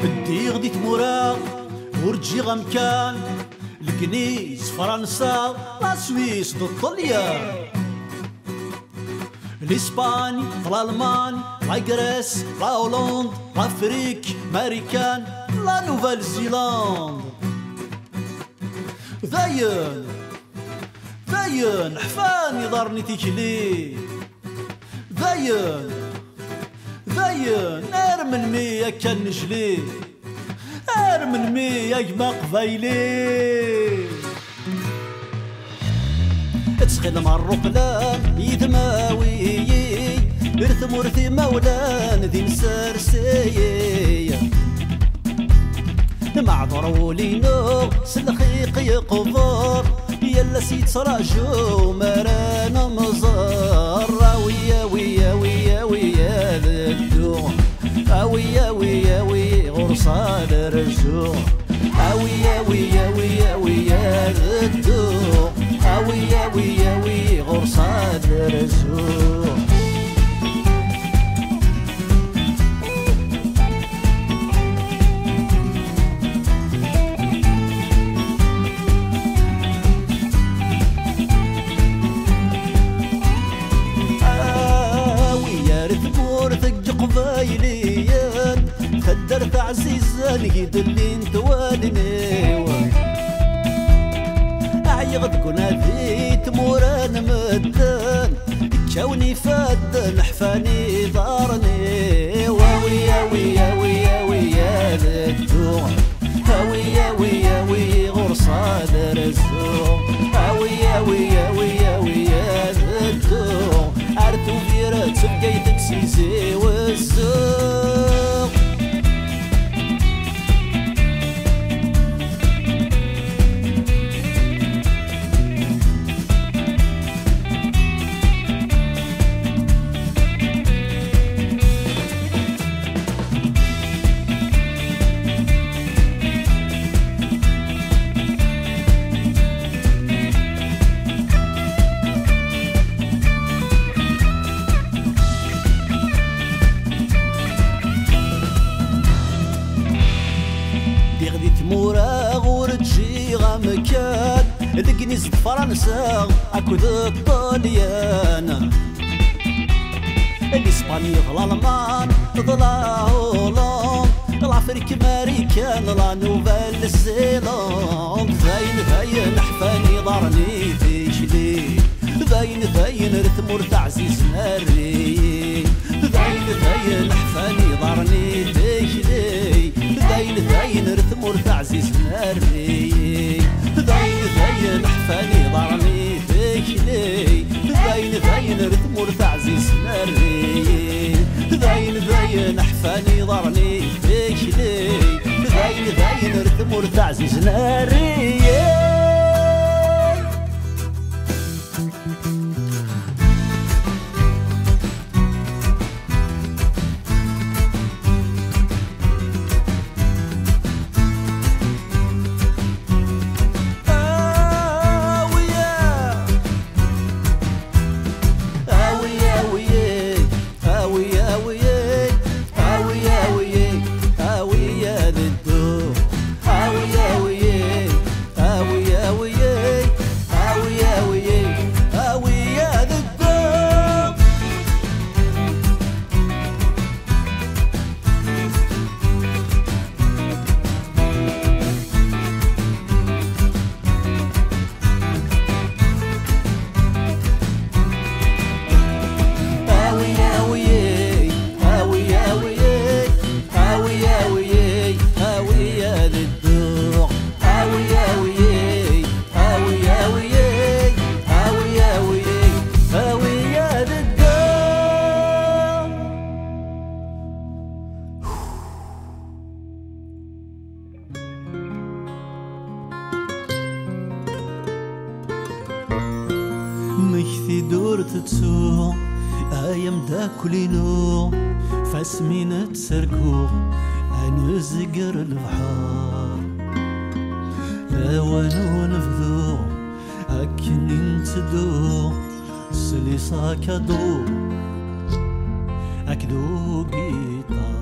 بدي غدي تمورا ورجي غمكان الكنيس فرنسا لا سويس ضد طليان الاسباني الالمان لا غريس لا هولند لا افريك ماريكان لا نوفال زيلاند ذاين حفاني ضرني تيكلي ذاين ارمن مي كان نجلي ارمن مي يجمع قبايلي تسخيل مع الرقلان يدماوي ارثم ورثي مولان ذي مسرسي معذر ولينو سلخيق يقفر يلا سيت سراجو مرانا مزار ويا ويا ويا ويا ذدو ويا ويا ويا غرصان رجو ويا ويا ويا ويا ذدو ويا ويا ويا غرصان رجو خدرت عزيزان يدلين توالني عيغد كنا ذي تموران مدان كوني فاد حفاني ضارني ويا ويا ويا ويا ذدو ويا ويا ويا غرصان رزو ويا ويا ويا ويا ذدو عرتو فيرات بقيتك سيزي والزوق مكان الكنيس فرنسا اكود الطليان الاسباني الالمان لا هولند الافريك ماريكان لا نوفال زيلاند ذاين حفاني ضرني تيشلي ذاين رثم ورتعزيز ناري ذاين حفاني ضرني تيشلي ذاين رثم ورتعزيز ناري ذاين حفاني ضرني تيشلي ذاين رثم ورتعزيز ناري ذاين حفاني ضرني تيشلي ذاين رثم ورتعزيز ناري مشتي دور تتسوق ايام داكلينو فاسمينة تسركو انا زقر البحر اوانو نفذو اكن انتدو سلي ساكدو اكدو جيتار